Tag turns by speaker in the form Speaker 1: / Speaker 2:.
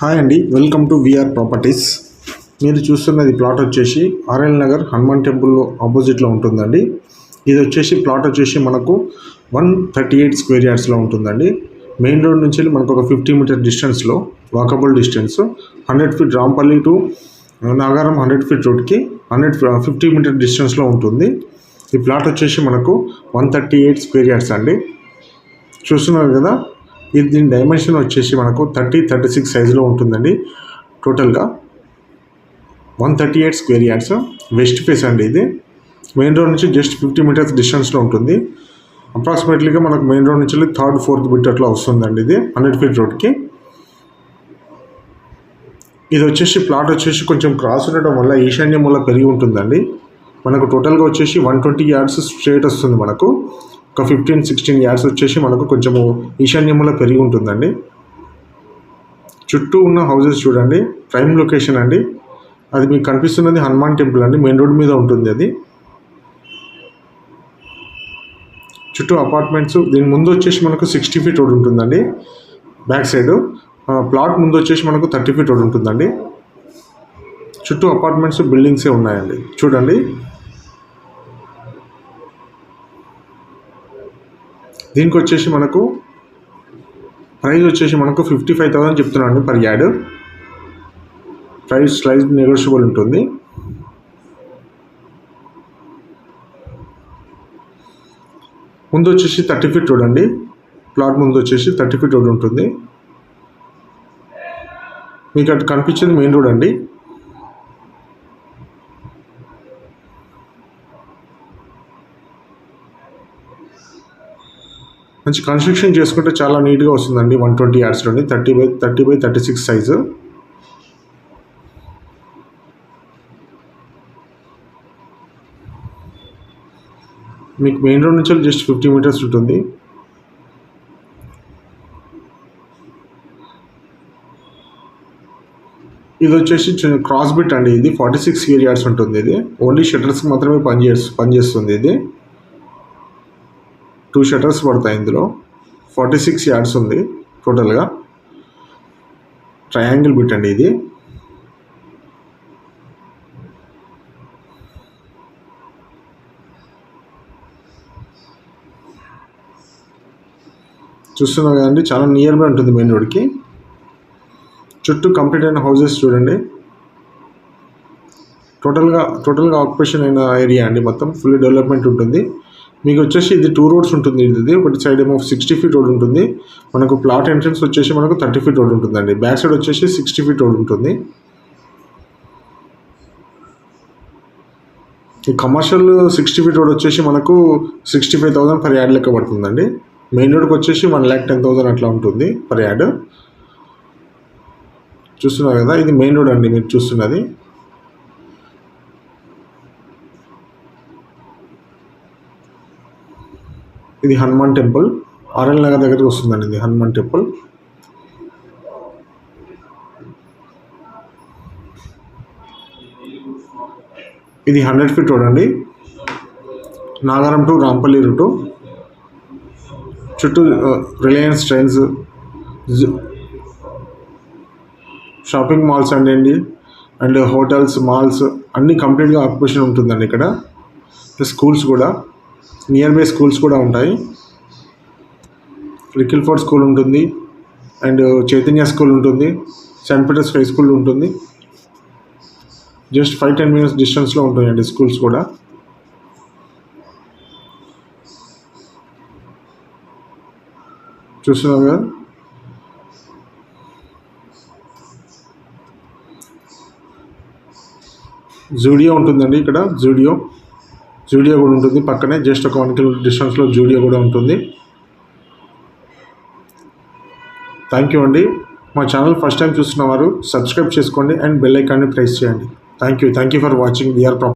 Speaker 1: Hi అండి, welcome to VR properties. మీరు చూస్తున్నది ప్లాట్ వచ్చేసి ఆర్ఎల్ నగర్ హనుమాన్ టెంపుల్ ఆపోజిట్లో ఉంటుందండి. ఇది వచ్చేసి ప్లాట్ వచ్చేసి మనకు 138 స్క్వేర్ యార్డ్స్లో ఉంటుందండి. మెయిన్ రోడ్ నుంచి మనకు ఒక 50 మీటర్ డిస్టెన్స్లో walkable distance, 100 feet Rampalli to Nagaram 100 feet రోడ్కి 150 మీటర్ డిస్టెన్స్లో ఉంటుంది. ఈ ప్లాట్ వచ్చేసి మనకు 138 స్క్వేర్ యార్డ్స్ అండి. చూస్తున్నారు కదా, ఇది దీని డైమెన్షన్ వచ్చేసి మనకు 30-36 సైజులో ఉంటుందండి. టోటల్గా 138 స్క్వేర్ యార్డ్స్, వెస్ట్ ఫేస్ అండి. ఇది మెయిన్ రోడ్ నుంచి జస్ట్ 50 మీటర్స్ డిస్టెన్స్లో ఉంటుంది. అప్రాక్సిమేట్లీగా మనకు మెయిన్ రోడ్ నుంచి 3rd-4th బిట్ అట్లా వస్తుందండి. ఇది 100 ఫీట్ రోడ్కి. ఇది వచ్చేసి ప్లాట్ వచ్చేసి కొంచెం క్రాస్ ఉండడం వల్ల ఈశాన్య మూల పెరిగి ఉంటుందండి. మనకు టోటల్గా వచ్చేసి 120 యార్డ్స్ స్ట్రేట్ వస్తుంది. మనకు ఒక 15-16 యార్డ్స్ వచ్చేసి మనకు కొంచెము ఈశాన్యములో పెరిగి ఉంటుందండి. చుట్టూ ఉన్న హౌజెస్ చూడండి, ప్రైమ్ లొకేషన్ అండి. అది మీకు కనిపిస్తున్నది హనుమాన్ టెంపుల్ అండి, మెయిన్ రోడ్ మీద ఉంటుంది. అది చుట్టూ అపార్ట్మెంట్స్. దీని ముందు వచ్చేసి మనకు 60 ఫీట్ రోడ్ ఉంటుందండి. బ్యాక్ సైడ్ ప్లాట్ ముందు వచ్చేసి మనకు 30 ఫీట్ రోడ్ ఉంటుందండి. చుట్టూ అపార్ట్మెంట్స్, బిల్డింగ్సే ఉన్నాయండి. చూడండి, దీనికి వచ్చేసి మనకు ప్రైస్ వచ్చేసి మనకు 55,000 చెప్తున్నాను per yard. Price slide negotiable ఉంటుంది. ముందు వచ్చేసి 30 ఫీట్ రోడ్ అండి. ప్లాట్ ముందు వచ్చేసి 30 ఫీట్ రోడ్ ఉంటుంది. మీకు అటు కనిపించేది మెయిన్ రోడ్ అండి. మంచి కన్స్ట్రక్షన్ చేసుకుంటే చాలా నీట్గా వస్తుందండి. 120 యార్డ్స్లోని 30x36 సైజు. మీకు మెయిన్ రోడ్ నుంచి జస్ట్ 50 మీటర్స్ ఉంటుంది. ఇది వచ్చేసి క్రాస్ బిట్ అండి. ఇది 46 స్క్వేర్ యార్డ్స్ ఉంటుంది. ఇది ఓన్లీ షట్టర్స్కి మాత్రమే పనిచేస్తుంది. ఇది 2 షట్టర్స్ పడతాయి. ఇందులో 46 యార్డ్స్ ఉంది టోటల్గా. ట్రయాంగిల్ బిట్ అండి ఇది. చూస్తున్నారు కదండి, చాలా నియర్ బై ఉంటుంది మెయిన్ రోడ్కి. చుట్టూ కంప్లీట్ అయిన హౌజెస్ చూడండి. టోటల్గా ఆక్యుపేషన్ అయిన ఏరియా అండి. మొత్తం ఫుల్ డెవలప్మెంట్ ఉంటుంది. మీకు వచ్చేసి ఇది 2 రోడ్స్ ఉంటుంది. ఇది ఒకటి సైడ్ ఏమో 60 ఫీట్ రోడ్ ఉంటుంది. మనకు ప్లాట్ ఎంట్రన్స్ వచ్చేసి మనకు 30 ఫీట్ రోడ్ ఉంటుందండి. బ్యాక్ సైడ్ వచ్చేసి 60 ఫీట్ రోడ్ ఉంటుంది. ఈ కమర్షియల్ 60 ఫీట్ రోడ్ వచ్చేసి మనకు 65,000 పర్ యార్డ్ లెక్క పడుతుందండి. మెయిన్ రోడ్కి వచ్చేసి 1,10,000 అట్లా ఉంటుంది పర్ యార్డ్. చూస్తున్నారు కదా, ఇది మెయిన్ రోడ్ అండి మీరు చూస్తున్నది. ఇది హనుమాన్ టెంపుల్, ఆర్ఎల్ నగర్ దగ్గరికి వస్తుందండి. ఇది హనుమాన్ టెంపుల్. ఇది 100 ఫీట్ రోడ్ అండి. Nagaram to Rampally route. చుట్టూ రిలయన్స్ ట్రైన్స్, షాపింగ్ మాల్స్ అండి, అండ్ హోటల్స్, మాల్స్ అన్నీ కంప్లీట్గా ఆక్యుపేషన్ ఉంటుందండి ఇక్కడ. స్కూల్స్ కూడా, నియర్ బై స్కూల్స్ కూడా ఉంటాయి. లిటిల్ ఫోర్ట్ స్కూల్ ఉంటుంది, అండ్ చైతన్య స్కూల్ ఉంటుంది, సెయింట్ పీటర్స్ హై స్కూల్ ఉంటుంది. జస్ట్ 5-10 మినిట్స్ డిస్టెన్స్లో ఉంటాయండి స్కూల్స్ కూడా. చూస్తున్నారు కదా, జూడియో ఉంటుందండి ఇక్కడ. జూడియో కూడా ఉంటుంది పక్కనే. జస్ట్ ఒక 1 కిలోమీటర్ డిస్టెన్స్లో జూడియో కూడా ఉంటుంది. థ్యాంక్ యూ అండి. మా ఛానల్ ఫస్ట్ టైం చూస్తున్న వారు సబ్స్క్రైబ్ చేసుకోండి అండ్ బెల్ ఐకాన్ని ప్రెస్ చేయండి. Thank you for watching VR properties.